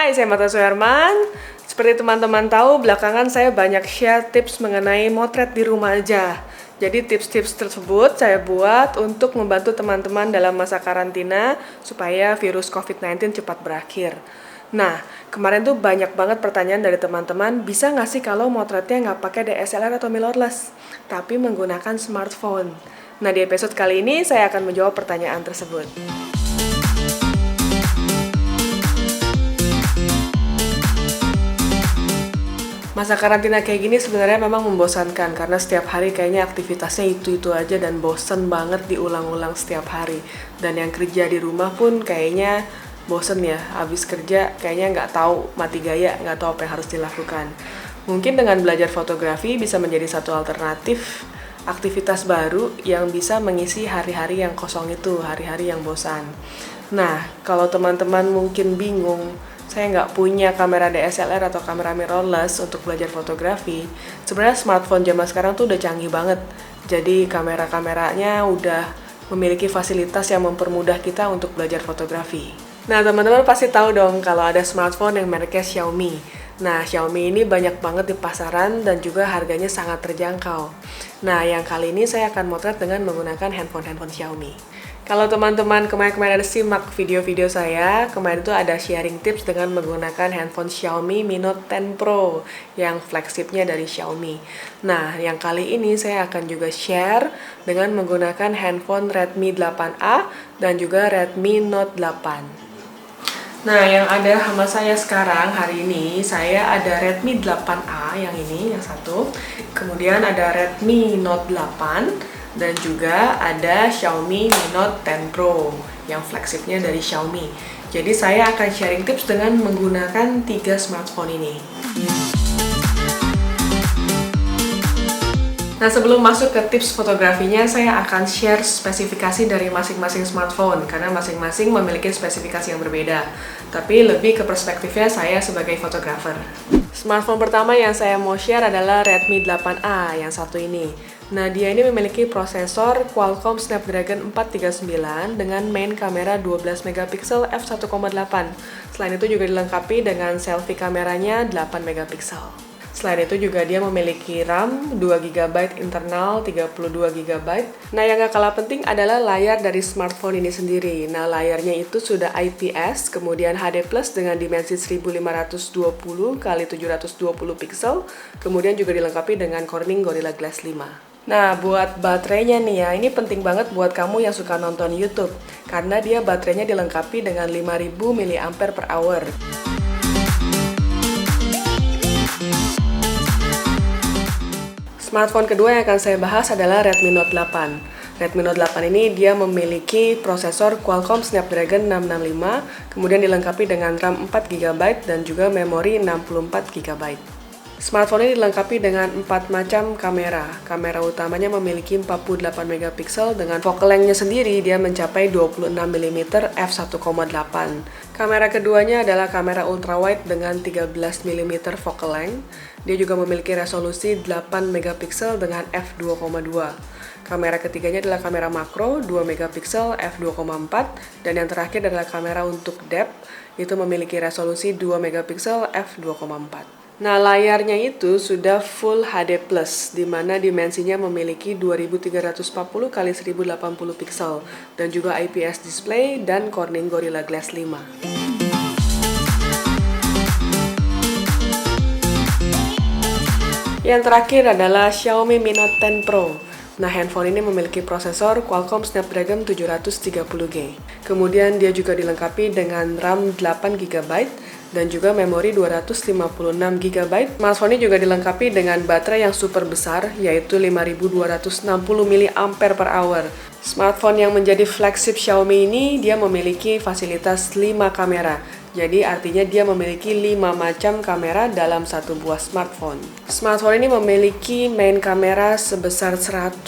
Hai, saya Marta Suherman. Seperti teman-teman tahu, belakangan saya banyak share tips mengenai motret di rumah aja. Jadi tips-tips tersebut saya buat untuk membantu teman-teman dalam masa karantina supaya virus COVID-19 cepat berakhir. Nah, kemarin tuh banyak banget pertanyaan dari teman-teman, bisa nggak sih kalau motretnya nggak pakai DSLR atau mirrorless, tapi menggunakan smartphone? Nah, di episode kali ini saya akan menjawab pertanyaan tersebut. Masa karantina kayak gini sebenarnya memang membosankan karena setiap hari kayaknya aktivitasnya itu-itu aja dan bosen banget diulang-ulang setiap hari. Dan yang kerja di rumah pun kayaknya bosen ya, habis kerja kayaknya nggak tahu mati gaya, nggak tahu apa yang harus dilakukan. Mungkin dengan belajar fotografi bisa menjadi satu alternatif aktivitas baru yang bisa mengisi hari-hari yang kosong itu, hari-hari yang bosan. Nah, kalau teman-teman mungkin bingung, saya nggak punya kamera DSLR atau kamera mirrorless untuk belajar fotografi. Sebenarnya smartphone zaman sekarang tuh udah canggih banget. Jadi kamera-kameranya udah memiliki fasilitas yang mempermudah kita untuk belajar fotografi. Nah, teman-teman pasti tahu dong kalau ada smartphone yang mereknya Xiaomi. Nah, Xiaomi ini banyak banget di pasaran dan juga harganya sangat terjangkau. Nah, yang kali ini saya akan motret dengan menggunakan handphone Xiaomi. Kalau teman-teman kemarin ada simak video-video saya, kemarin itu ada sharing tips dengan menggunakan handphone Xiaomi Mi Note 10 Pro yang flagshipnya dari Xiaomi. Nah, yang kali ini saya akan juga share dengan menggunakan handphone Redmi 8A dan juga Redmi Note 8. Nah, yang ada sama saya sekarang hari ini, saya ada Redmi 8A yang ini, yang satu. Kemudian ada Redmi Note 8. Dan juga ada Xiaomi Mi Note 10 Pro yang flagshipnya dari Xiaomi. Jadi saya akan sharing tips dengan menggunakan 3 smartphone ini. Nah, sebelum masuk ke tips fotografinya, saya akan share spesifikasi dari masing-masing smartphone karena masing-masing memiliki spesifikasi yang berbeda. Tapi lebih ke perspektifnya saya sebagai fotografer. Smartphone pertama yang saya mau share adalah Redmi 8A yang satu ini. Nah, dia ini memiliki prosesor Qualcomm Snapdragon 439 dengan main kamera 12 megapiksel f1.8. Selain itu juga dilengkapi dengan selfie kameranya 8 megapiksel. Selain itu juga dia memiliki RAM 2GB internal 32GB. Nah, yang gak kalah penting adalah layar dari smartphone ini sendiri. Nah, layarnya itu sudah IPS, kemudian HD Plus dengan dimensi 1520 x 720 pixel, kemudian juga dilengkapi dengan Corning Gorilla Glass 5. Nah, buat baterainya nih ya, ini penting banget buat kamu yang suka nonton YouTube karena dia baterainya dilengkapi dengan 5000 mAh. Smartphone kedua yang akan saya bahas adalah Redmi Note 8. Redmi Note 8 ini dia memiliki prosesor Qualcomm Snapdragon 665, kemudian dilengkapi dengan RAM 4GB dan juga memori 64GB. Smartphone ini dilengkapi dengan 4 macam kamera. Kamera utamanya memiliki 48 megapiksel dengan focal length-nya sendiri dia mencapai 26mm f1.8. Kamera keduanya adalah kamera ultrawide dengan 13mm focal length. Dia juga memiliki resolusi 8 megapiksel dengan f2.2. Kamera ketiganya adalah kamera makro 2 megapiksel f2.4 dan yang terakhir adalah kamera untuk depth, itu memiliki resolusi 2 megapiksel f2.4. Nah, layarnya itu sudah Full HD+, di mana dimensinya memiliki 2340 x 1080 pixel dan juga IPS display dan Corning Gorilla Glass 5. Yang terakhir adalah Xiaomi Mi Note 10 Pro. Nah, handphone ini memiliki prosesor Qualcomm Snapdragon 730G. Kemudian dia juga dilengkapi dengan RAM 8GB dan juga memori 256GB. Smartphone ini juga dilengkapi dengan baterai yang super besar, yaitu 5260 mAh. Smartphone yang menjadi flagship Xiaomi ini, dia memiliki fasilitas 5 kamera. Jadi artinya dia memiliki 5 macam kamera dalam satu buah smartphone. Smartphone ini memiliki main kamera sebesar 108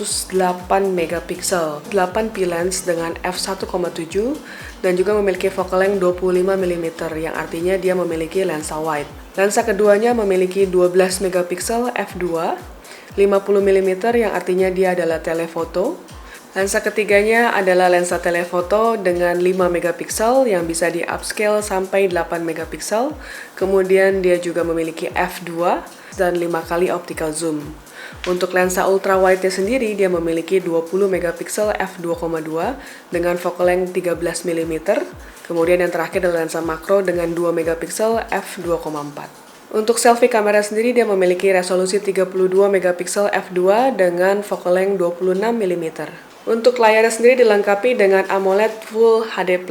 megapiksel, 8 p lens dengan f1.7 dan juga memiliki focal length 25mm yang artinya dia memiliki lensa wide. Lensa keduanya memiliki 12 megapiksel f2, 50mm yang artinya dia adalah telefoto. Lensa ketiganya adalah lensa telefoto dengan 5 megapiksel yang bisa di upscale sampai 8 megapiksel. Kemudian dia juga memiliki f2 dan 5 kali optical zoom. Untuk lensa ultrawide-nya sendiri, dia memiliki 20 megapiksel f2,2 dengan focal length 13 mm. Kemudian yang terakhir adalah lensa makro dengan 2 megapiksel f2,4. Untuk selfie kamera sendiri, dia memiliki resolusi 32 megapiksel f2 dengan focal length 26 mm. Untuk layarnya sendiri dilengkapi dengan AMOLED Full HD+,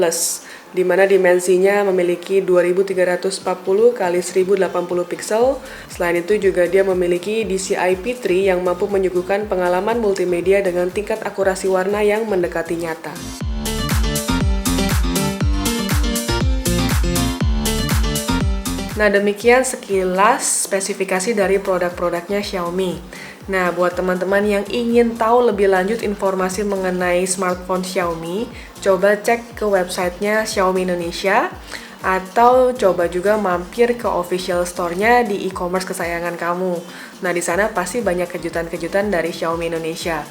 di mana dimensinya memiliki 2340 x 1080 pixel. Selain itu juga dia memiliki DCI-P3 yang mampu menyuguhkan pengalaman multimedia dengan tingkat akurasi warna yang mendekati nyata. Nah, demikian sekilas spesifikasi dari produk-produknya Xiaomi. Nah, buat teman-teman yang ingin tahu lebih lanjut informasi mengenai smartphone Xiaomi, coba cek ke websitenya Xiaomi Indonesia, atau coba juga mampir ke official store-nya di e-commerce kesayangan kamu. Nah, di sana pasti banyak kejutan-kejutan dari Xiaomi Indonesia.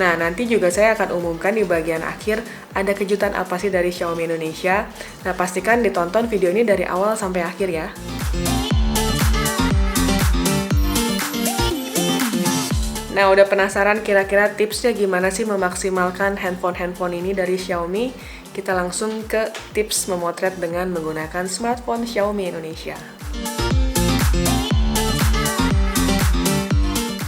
Nah, nanti juga saya akan umumkan di bagian akhir ada kejutan apa sih dari Xiaomi Indonesia. Nah, pastikan ditonton video ini dari awal sampai akhir ya. Nah, udah penasaran kira-kira tipsnya gimana sih memaksimalkan handphone ini dari Xiaomi? Kita langsung ke tips memotret dengan menggunakan smartphone Xiaomi Indonesia.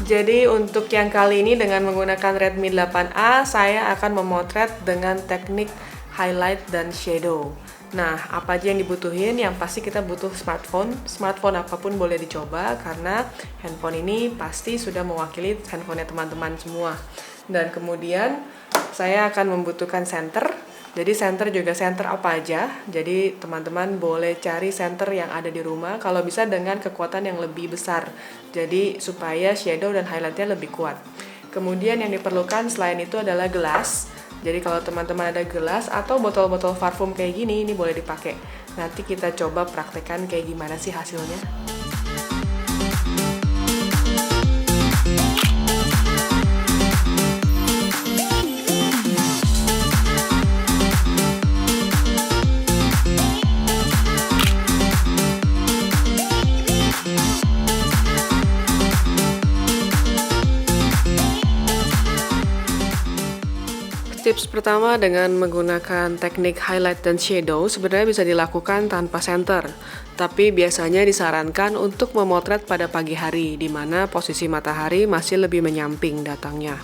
Jadi untuk yang kali ini dengan menggunakan Redmi 8A, saya akan memotret dengan teknik highlight dan shadow. Nah, apa aja yang dibutuhin? Yang pasti kita butuh smartphone apapun boleh dicoba karena handphone ini pasti sudah mewakili handphonenya teman-teman semua. Dan kemudian saya akan membutuhkan center. Jadi center juga center apa aja. Jadi teman-teman boleh cari center yang ada di rumah, kalau bisa dengan kekuatan yang lebih besar. Jadi supaya shadow dan highlightnya lebih kuat. Kemudian yang diperlukan selain itu adalah gelas. Jadi kalau teman-teman ada gelas atau botol-botol parfum kayak gini, ini boleh dipakai. Nanti kita coba praktekkan kayak gimana sih hasilnya. Tips pertama dengan menggunakan teknik highlight dan shadow sebenarnya bisa dilakukan tanpa center, tapi biasanya disarankan untuk memotret pada pagi hari, di mana posisi matahari masih lebih menyamping datangnya.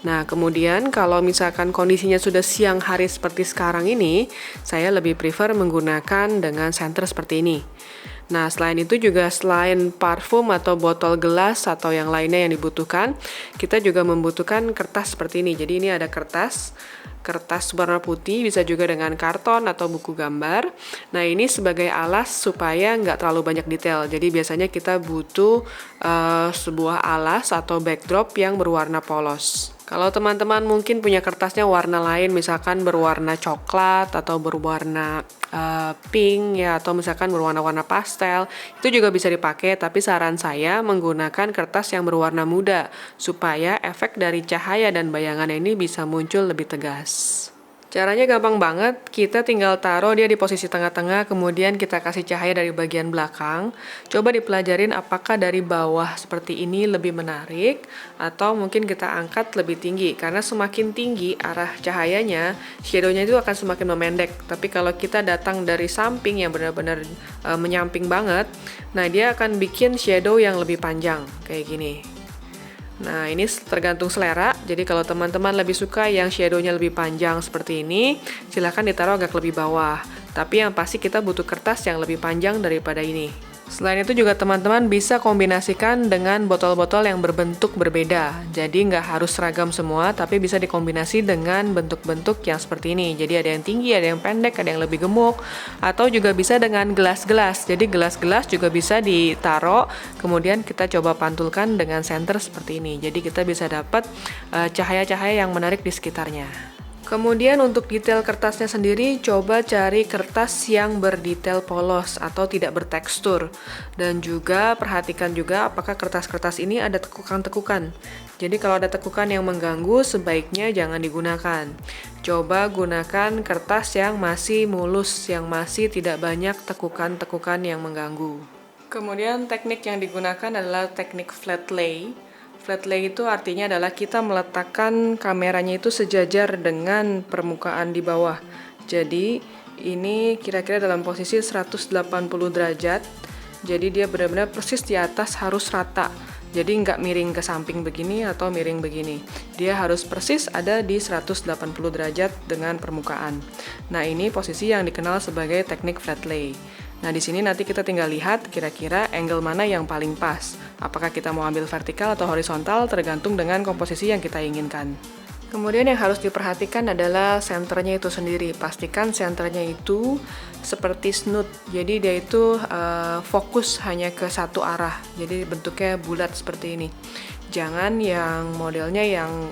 Nah, kemudian kalau misalkan kondisinya sudah siang hari seperti sekarang ini, saya lebih prefer menggunakan dengan center seperti ini. Nah, selain itu juga selain parfum atau botol gelas atau yang lainnya yang dibutuhkan, kita juga membutuhkan kertas seperti ini. Jadi ini ada kertas warna putih, bisa juga dengan karton atau buku gambar. Nah, ini sebagai alas supaya nggak terlalu banyak detail. Jadi biasanya kita butuh sebuah alas atau backdrop yang berwarna polos. Kalau teman-teman mungkin punya kertasnya warna lain, misalkan berwarna coklat atau berwarna pink ya, atau misalkan berwarna-warna pastel, itu juga bisa dipakai, tapi saran saya menggunakan kertas yang berwarna muda supaya efek dari cahaya dan bayangan ini bisa muncul lebih tegas. Caranya gampang banget, kita tinggal taruh dia di posisi tengah-tengah, kemudian kita kasih cahaya dari bagian belakang. Coba dipelajarin apakah dari bawah seperti ini lebih menarik, atau mungkin kita angkat lebih tinggi, karena semakin tinggi arah cahayanya, shadow-nya itu akan semakin memendek. Tapi kalau kita datang dari samping yang benar-benar menyamping banget, nah dia akan bikin shadow yang lebih panjang, kayak gini. Nah, ini tergantung selera. Jadi kalau teman-teman lebih suka yang shadow-nya lebih panjang seperti ini, silahkan ditaruh agak lebih bawah. Tapi yang pasti kita butuh kertas yang lebih panjang daripada ini. Selain itu juga teman-teman bisa kombinasikan dengan botol-botol yang berbentuk berbeda. Jadi nggak harus seragam semua, tapi bisa dikombinasi dengan bentuk-bentuk yang seperti ini. Jadi ada yang tinggi, ada yang pendek, ada yang lebih gemuk. Atau juga bisa dengan gelas-gelas. Jadi gelas-gelas juga bisa ditaruh, kemudian kita coba pantulkan dengan senter seperti ini. Jadi kita bisa dapat cahaya-cahaya yang menarik di sekitarnya. Kemudian untuk detail kertasnya sendiri, coba cari kertas yang berdetail polos atau tidak bertekstur. Dan juga perhatikan juga apakah kertas-kertas ini ada tekukan-tekukan. Jadi kalau ada tekukan yang mengganggu, sebaiknya jangan digunakan. Coba gunakan kertas yang masih mulus, yang masih tidak banyak tekukan-tekukan yang mengganggu. Kemudian teknik yang digunakan adalah teknik flat lay. Flat lay itu artinya adalah kita meletakkan kameranya itu sejajar dengan permukaan di bawah. Jadi ini kira-kira dalam posisi 180 derajat. Jadi dia benar-benar persis di atas, harus rata. Jadi nggak miring ke samping begini atau miring begini. Dia harus persis ada di 180 derajat dengan permukaan. Nah, ini posisi yang dikenal sebagai teknik flat lay. Nah, di sini nanti kita tinggal lihat kira-kira angle mana yang paling pas. Apakah kita mau ambil vertikal atau horizontal tergantung dengan komposisi yang kita inginkan. Kemudian yang harus diperhatikan adalah senternya itu sendiri. Pastikan senternya itu seperti snoot. Jadi dia itu fokus hanya ke satu arah. Jadi bentuknya bulat seperti ini. Jangan yang modelnya yang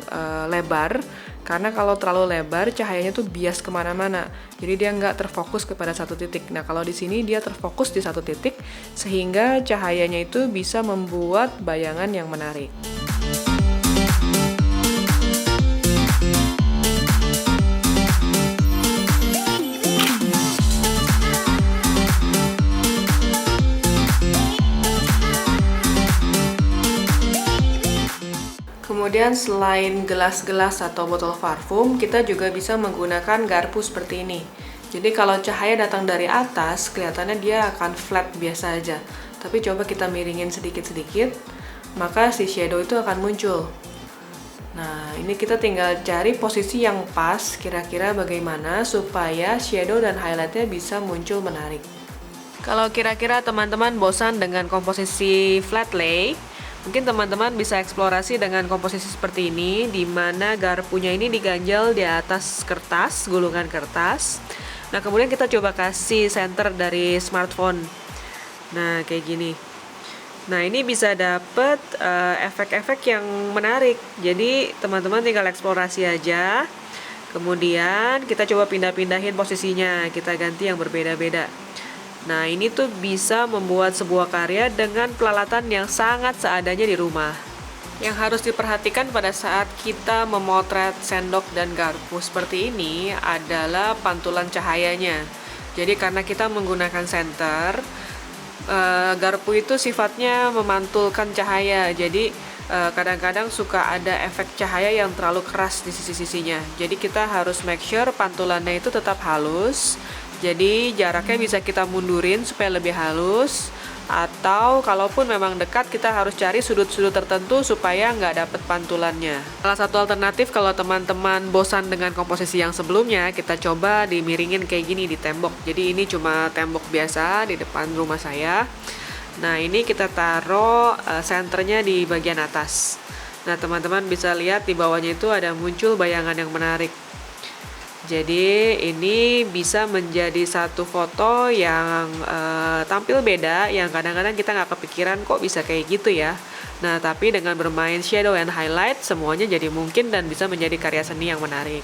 lebar, karena kalau terlalu lebar cahayanya tuh bias kemana-mana. Jadi dia nggak terfokus kepada satu titik. Nah, kalau di sini dia terfokus di satu titik, sehingga cahayanya itu bisa membuat bayangan yang menarik. Kemudian selain gelas-gelas atau botol parfum, kita juga bisa menggunakan garpu seperti ini. Jadi kalau cahaya datang dari atas, kelihatannya dia akan flat biasa aja. Tapi coba kita miringin sedikit-sedikit, maka si shadow itu akan muncul. Nah, ini kita tinggal cari posisi yang pas, kira-kira bagaimana supaya shadow dan highlightnya bisa muncul menarik. Kalau kira-kira teman-teman bosan dengan komposisi flat lay, mungkin teman-teman bisa eksplorasi dengan komposisi seperti ini, di mana garpunya ini diganjal di atas kertas, gulungan kertas. Nah, kemudian kita coba kasih center dari smartphone. Nah, kayak gini. Nah, ini bisa dapet efek-efek yang menarik. Jadi, teman-teman tinggal eksplorasi aja. Kemudian, kita coba pindah-pindahin posisinya. Kita ganti yang berbeda-beda. Nah, ini tuh bisa membuat sebuah karya dengan peralatan yang sangat seadanya di rumah. Yang harus diperhatikan pada saat kita memotret sendok dan garpu seperti ini adalah pantulan cahayanya. Jadi karena kita menggunakan senter, garpu itu sifatnya memantulkan cahaya. Jadi kadang-kadang suka ada efek cahaya yang terlalu keras di sisi-sisinya. Jadi kita harus make sure pantulannya itu tetap halus. Jadi jaraknya bisa kita mundurin supaya lebih halus, atau kalaupun memang dekat kita harus cari sudut-sudut tertentu supaya nggak dapet pantulannya. Salah satu alternatif kalau teman-teman bosan dengan komposisi yang sebelumnya, kita coba dimiringin kayak gini di tembok. Jadi ini cuma tembok biasa di depan rumah saya. Nah, ini kita taruh senternya di bagian atas. Nah, teman-teman bisa lihat di bawahnya itu ada muncul bayangan yang menarik. Jadi ini bisa menjadi satu foto yang tampil beda, yang kadang-kadang kita nggak kepikiran kok bisa kayak gitu ya. Nah, tapi dengan bermain shadow and highlight, semuanya jadi mungkin dan bisa menjadi karya seni yang menarik.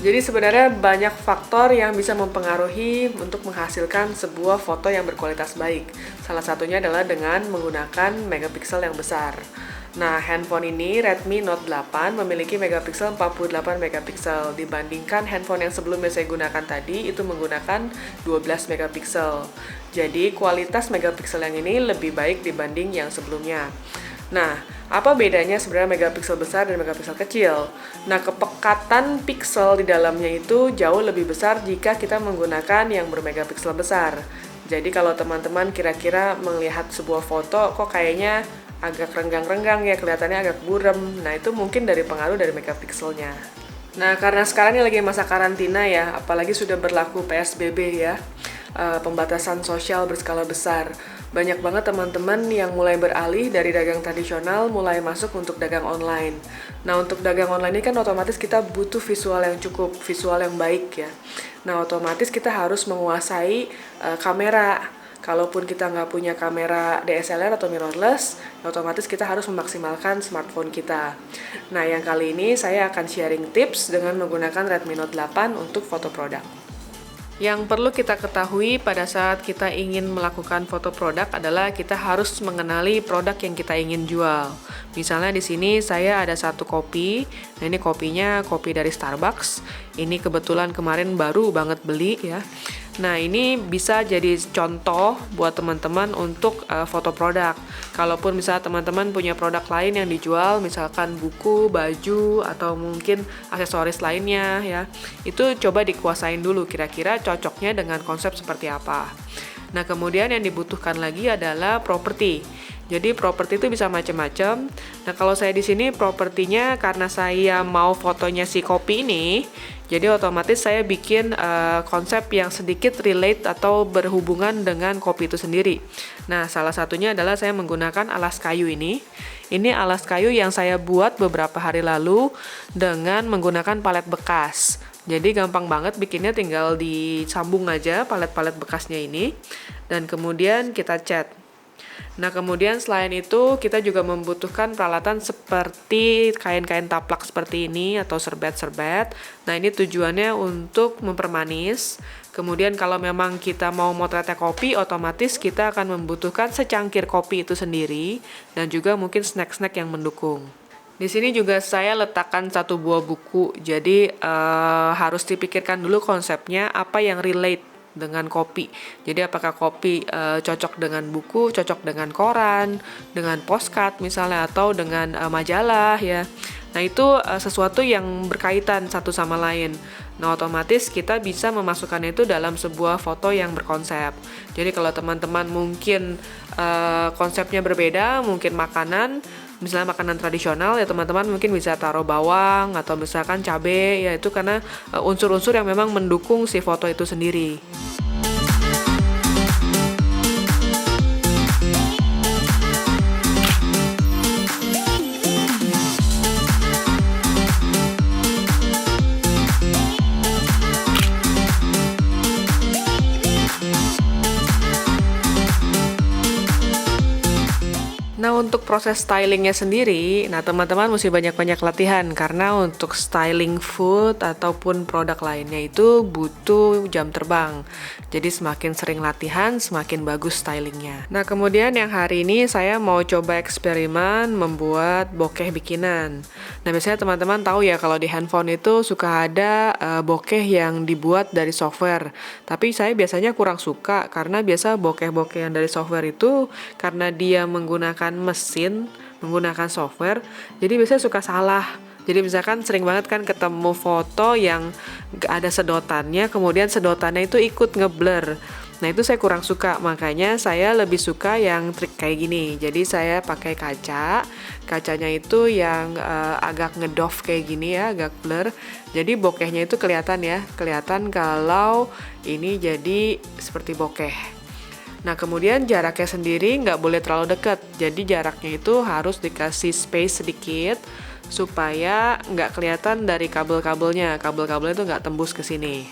Jadi sebenarnya banyak faktor yang bisa mempengaruhi untuk menghasilkan sebuah foto yang berkualitas baik. Salah satunya adalah dengan menggunakan megapiksel yang besar. Nah, handphone ini Redmi Note 8 memiliki megapiksel 48 megapiksel dibandingkan handphone yang sebelumnya saya gunakan tadi itu menggunakan 12 megapiksel. Jadi kualitas megapiksel yang ini lebih baik dibanding yang sebelumnya. Nah, apa bedanya sebenarnya megapiksel besar dan megapiksel kecil? Nah, kepekatan piksel di dalamnya itu jauh lebih besar jika kita menggunakan yang bermegapiksel besar. Jadi kalau teman-teman kira-kira melihat sebuah foto kok kayaknya agak renggang-renggang ya, kelihatannya agak buram. Nah, itu mungkin dari pengaruh dari megapikselnya. Nah, karena sekarang ini lagi masa karantina ya, apalagi sudah berlaku PSBB ya, pembatasan sosial berskala besar. Banyak banget teman-teman yang mulai beralih dari dagang tradisional mulai masuk untuk dagang online. Nah, untuk dagang online ini kan otomatis kita butuh visual yang cukup, visual yang baik ya. Nah, otomatis kita harus menguasai kamera. Kalaupun kita nggak punya kamera DSLR atau mirrorless, otomatis kita harus memaksimalkan smartphone kita. Nah, yang kali ini saya akan sharing tips dengan menggunakan Redmi Note 8 untuk foto produk. Yang perlu kita ketahui pada saat kita ingin melakukan foto produk adalah kita harus mengenali produk yang kita ingin jual. Misalnya di sini saya ada satu kopi. Nah, ini kopinya kopi dari Starbucks. Ini kebetulan kemarin baru banget beli ya. Nah, ini bisa jadi contoh buat teman-teman untuk foto produk. Kalaupun misalnya teman-teman punya produk lain yang dijual, misalkan buku, baju, atau mungkin aksesoris lainnya ya, itu coba dikuasain dulu kira-kira cocoknya dengan konsep seperti apa. Nah, kemudian yang dibutuhkan lagi adalah properti. Jadi properti itu bisa macam-macam. Nah, kalau saya di sini propertinya karena saya mau fotonya si kopi ini, jadi otomatis saya bikin konsep yang sedikit relate atau berhubungan dengan kopi itu sendiri. Nah, salah satunya adalah saya menggunakan alas kayu ini. Ini alas kayu yang saya buat beberapa hari lalu dengan menggunakan palet bekas. Jadi gampang banget bikinnya, tinggal disambung aja palet-palet bekasnya ini. Dan kemudian kita cat. Nah, kemudian selain itu kita juga membutuhkan peralatan seperti kain-kain taplak seperti ini atau serbet-serbet. Nah, ini tujuannya untuk mempermanis. Kemudian kalau memang kita mau motretnya kopi, otomatis kita akan membutuhkan secangkir kopi itu sendiri dan juga mungkin snack-snack yang mendukung. Di sini juga saya letakkan satu buah buku. Jadi harus dipikirkan dulu konsepnya apa yang relate dengan kopi. Jadi apakah kopi cocok dengan buku, cocok dengan koran, dengan postcard misalnya, atau dengan majalah ya. Nah, itu sesuatu yang berkaitan satu sama lain. Nah, otomatis kita bisa memasukkannya itu dalam sebuah foto yang berkonsep. Jadi kalau teman-teman mungkin konsepnya berbeda, mungkin makanan, misalnya makanan tradisional ya, teman-teman mungkin bisa taruh bawang atau misalkan cabai ya, itu karena unsur-unsur yang memang mendukung si foto itu sendiri. Nah, untuk proses stylingnya sendiri, nah teman-teman mesti banyak-banyak latihan karena untuk styling food ataupun produk lainnya itu butuh jam terbang. Jadi semakin sering latihan, semakin bagus stylingnya. Nah, kemudian yang hari ini saya mau coba eksperimen membuat bokeh bikinan. Nah, biasanya teman-teman tahu ya kalau di handphone itu suka ada bokeh yang dibuat dari software. Tapi saya biasanya kurang suka karena biasa bokeh-bokeh yang dari software itu karena dia menggunakan mesin, menggunakan software, jadi biasanya suka salah. Jadi misalkan sering banget kan ketemu foto yang ada sedotannya, kemudian sedotannya itu ikut ngeblur. Nah, itu saya kurang suka, makanya saya lebih suka yang trik kayak gini. Jadi saya pakai kacanya itu yang agak ngedoff kayak gini ya, agak blur. Jadi bokehnya itu kelihatan ya, kelihatan kalau ini jadi seperti bokeh. Nah, kemudian jaraknya sendiri nggak boleh terlalu dekat. Jadi jaraknya itu harus dikasih space sedikit supaya nggak kelihatan dari kabel-kabelnya. Kabel-kabelnya itu nggak tembus ke sini.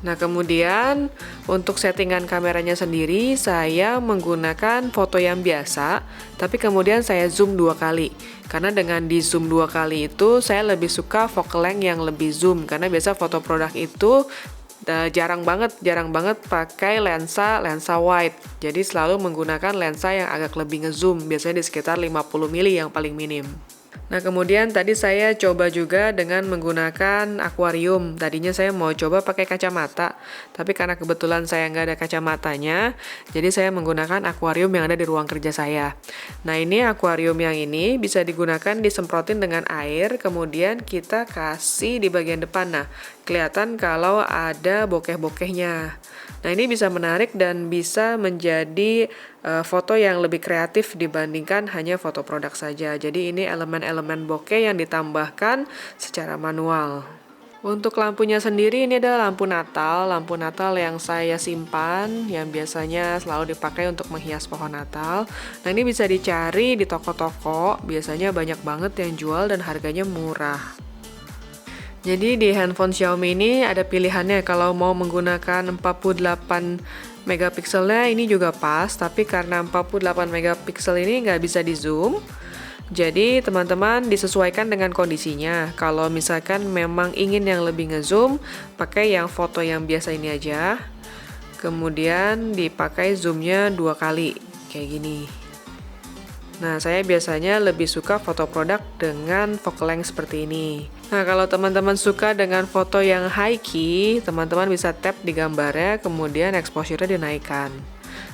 Nah, kemudian untuk settingan kameranya sendiri saya menggunakan foto yang biasa, tapi kemudian saya zoom 2 kali. Karena dengan di zoom 2 kali itu saya lebih suka focal length yang lebih zoom, karena biasa foto produk itu jarang banget pakai lensa wide. Jadi selalu menggunakan lensa yang agak lebih ngezoom, biasanya di sekitar 50 mili yang paling minim. Nah, kemudian tadi saya coba juga dengan menggunakan akuarium. Tadinya saya mau coba pakai kacamata, tapi karena kebetulan saya nggak ada kacamatanya, jadi saya menggunakan akuarium yang ada di ruang kerja saya. Nah, ini akuarium yang ini bisa digunakan disemprotin dengan air, kemudian kita kasih di bagian depan. Nah, kelihatan kalau ada bokeh-bokehnya. Nah, ini bisa menarik dan bisa menjadi foto yang lebih kreatif dibandingkan hanya foto produk saja. Jadi ini elemen-elemen bokeh yang ditambahkan secara manual. Untuk lampunya sendiri ini adalah lampu Natal yang saya simpan, yang biasanya selalu dipakai untuk menghias pohon Natal. Nah, ini bisa dicari di toko-toko, biasanya banyak banget yang jual dan harganya murah. Jadi di handphone Xiaomi ini ada pilihannya kalau mau menggunakan 48 Megapikselnya ini juga pas, tapi karena 48 megapiksel ini nggak bisa di zoom. Jadi teman-teman disesuaikan dengan kondisinya. Kalau misalkan memang ingin yang lebih ngezoom, pakai yang foto yang biasa ini aja. Kemudian dipakai zoomnya 2 kali, kayak gini. Nah, saya biasanya lebih suka foto produk dengan focal length seperti ini. Nah, kalau teman-teman suka dengan foto yang high key, teman-teman bisa tap di gambarnya, kemudian exposure-nya dinaikkan.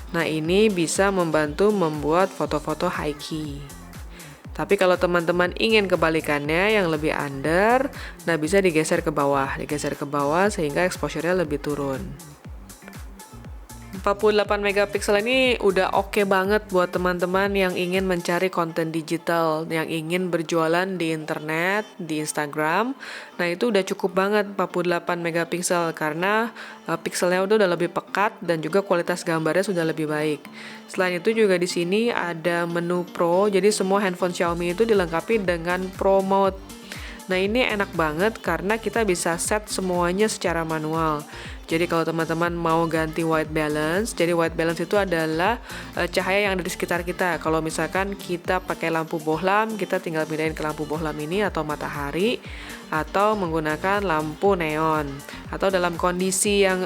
Nah, ini bisa membantu membuat foto-foto high key. Tapi kalau teman-teman ingin kebalikannya yang lebih under, nah bisa digeser ke bawah sehingga exposure-nya lebih turun. 48 megapiksel ini udah oke banget buat teman-teman yang ingin mencari konten digital, yang ingin berjualan di internet, di Instagram. Nah, itu udah cukup banget 48 megapiksel karena pikselnya udah lebih pekat dan juga kualitas gambarnya sudah lebih baik. Selain itu juga di sini ada menu Pro, jadi semua handphone Xiaomi itu dilengkapi dengan Pro Mode. Nah, ini enak banget karena kita bisa set semuanya secara manual. Jadi kalau teman-teman mau ganti white balance, jadi white balance itu adalah cahaya yang ada di sekitar kita. Kalau misalkan kita pakai lampu bohlam, kita tinggal pindahin ke lampu bohlam ini atau matahari, atau menggunakan lampu neon. Atau dalam kondisi yang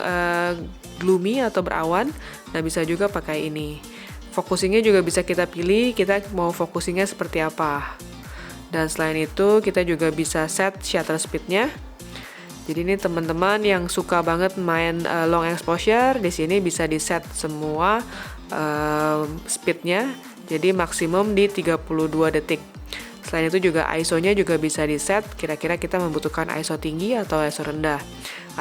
gloomy atau berawan, nah bisa juga pakai ini. Focusingnya juga bisa kita pilih, kita mau focusingnya seperti apa. Dan selain itu kita juga bisa set shutter speednya. Jadi ini teman-teman yang suka banget main long exposure, di sini bisa di set semua speednya. Jadi maksimum di 32 detik. Selain itu juga ISO-nya juga bisa di set. Kira-kira kita membutuhkan ISO tinggi atau ISO rendah.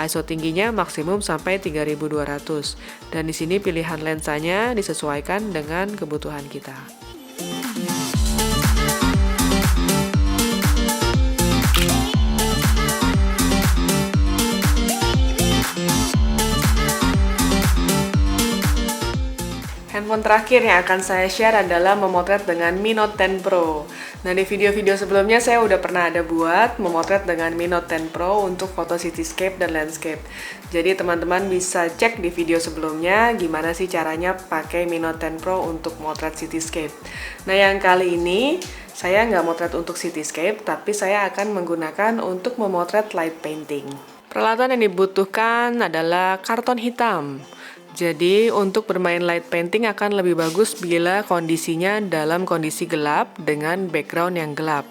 ISO tingginya maksimum sampai 3200. Dan di sini pilihan lensanya disesuaikan dengan kebutuhan kita. Handphone terakhir yang akan saya share adalah memotret dengan Mi Note 10 Pro. Nah, di video-video sebelumnya saya udah pernah ada buat memotret dengan Mi Note 10 Pro untuk foto cityscape dan landscape. Jadi teman-teman bisa cek di video sebelumnya gimana sih caranya pakai Mi Note 10 Pro untuk motret cityscape. Nah, yang kali ini saya nggak motret untuk cityscape, tapi saya akan menggunakan untuk memotret light painting. Peralatan yang dibutuhkan adalah karton hitam. Jadi untuk bermain light painting akan lebih bagus bila kondisinya dalam kondisi gelap dengan background yang gelap.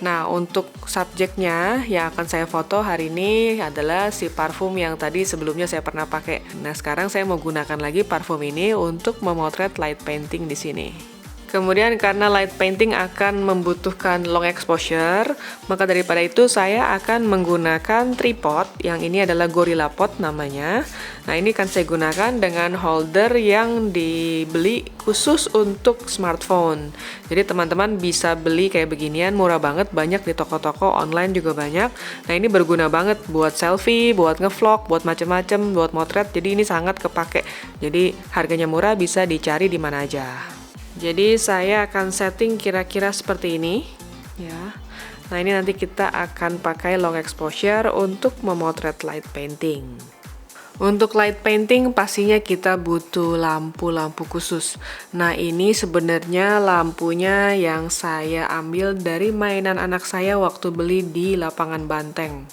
Nah, untuk subjeknya yang akan saya foto hari ini adalah si parfum yang tadi sebelumnya saya pernah pakai. Nah, sekarang saya mau gunakan lagi parfum ini untuk memotret light painting di sini. Kemudian karena light painting akan membutuhkan long exposure, maka daripada itu saya akan menggunakan tripod, yang ini adalah Gorilla Pod namanya. Nah, ini akan saya gunakan dengan holder yang dibeli khusus untuk smartphone. Jadi teman-teman bisa beli kayak beginian, murah banget, banyak di toko-toko online juga banyak. Nah, ini berguna banget buat selfie, buat ngevlog, buat macem-macem, buat motret. Jadi ini sangat kepake. Jadi harganya murah, bisa dicari di mana aja. Jadi saya akan setting kira-kira seperti ini ya. Nah, ini nanti kita akan pakai long exposure untuk memotret light painting. Untuk light painting pastinya kita butuh lampu-lampu khusus. Nah, ini sebenarnya lampunya yang saya ambil dari mainan anak saya waktu beli di lapangan banteng.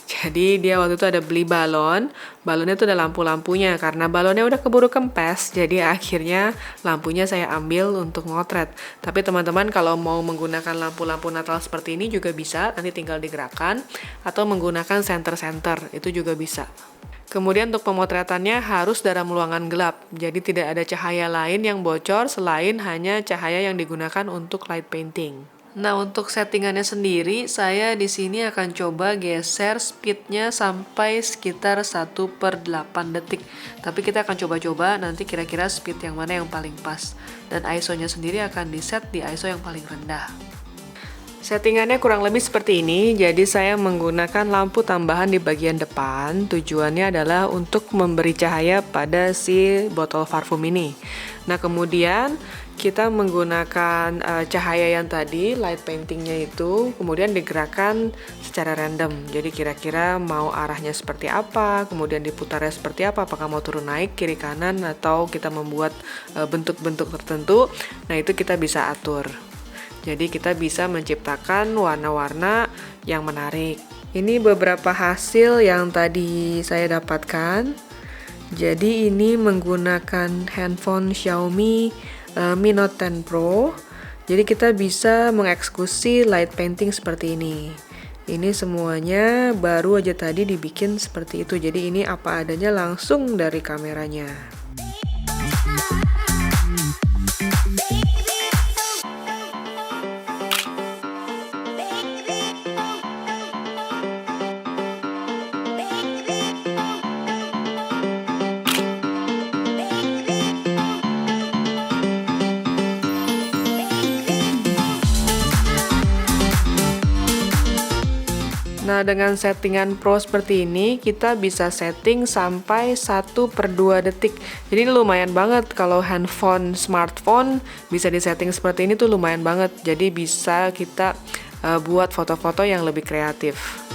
Jadi dia waktu itu ada beli balon, balonnya itu ada lampu-lampunya. Karena balonnya udah keburu kempes, jadi akhirnya lampunya saya ambil untuk ngotret. Tapi teman-teman kalau mau menggunakan lampu-lampu Natal seperti ini juga bisa, nanti tinggal digerakkan. Atau menggunakan senter-senter, itu juga bisa. Kemudian untuk pemotretannya harus dalam ruangan gelap, jadi tidak ada cahaya lain yang bocor selain hanya cahaya yang digunakan untuk light painting. Nah, untuk settingannya sendiri, saya di sini akan coba geser speednya sampai sekitar 1/8 detik. Tapi kita akan coba-coba nanti kira-kira speed yang mana yang paling pas. Dan ISO-nya sendiri akan di-set di ISO yang paling rendah. Settingannya kurang lebih seperti ini, jadi saya menggunakan lampu tambahan di bagian depan. Tujuannya adalah untuk memberi cahaya pada si botol parfum ini. Nah, kemudian kita menggunakan cahaya yang tadi, light paintingnya itu, kemudian digerakkan secara random. Jadi kira-kira mau arahnya seperti apa, kemudian diputarnya seperti apa, apakah mau turun naik, kiri kanan, atau kita membuat bentuk-bentuk tertentu. Nah itu kita bisa atur. Jadi kita bisa menciptakan warna-warna yang menarik. Ini beberapa hasil yang tadi saya dapatkan. Jadi ini menggunakan handphone Xiaomi Mi Note 10 Pro. Jadi kita bisa mengeksekusi light painting seperti ini. Ini semuanya baru aja tadi dibikin seperti itu. Jadi ini apa adanya langsung dari kameranya. Nah, dengan settingan pro seperti ini, kita bisa setting sampai 1/2 detik. Jadi ini lumayan banget, kalau handphone, smartphone bisa disetting seperti ini tuh lumayan banget. Jadi bisa kita buat foto-foto yang lebih kreatif.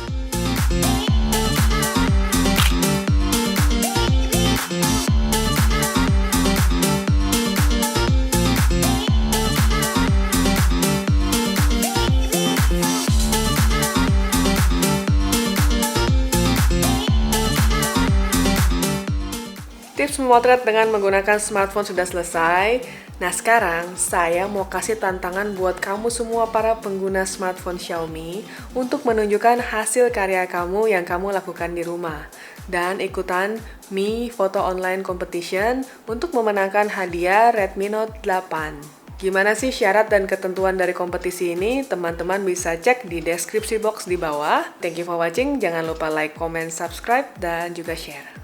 Tips memotret dengan menggunakan smartphone sudah selesai. Nah sekarang saya mau kasih tantangan buat kamu semua para pengguna smartphone Xiaomi untuk menunjukkan hasil karya kamu yang kamu lakukan di rumah. Dan ikutan Mi Photo Online Competition untuk memenangkan hadiah Redmi Note 8. Gimana sih syarat dan ketentuan dari kompetisi ini? Teman-teman bisa cek di deskripsi box di bawah. Thank you for watching. Jangan lupa like, comment, subscribe, dan juga share.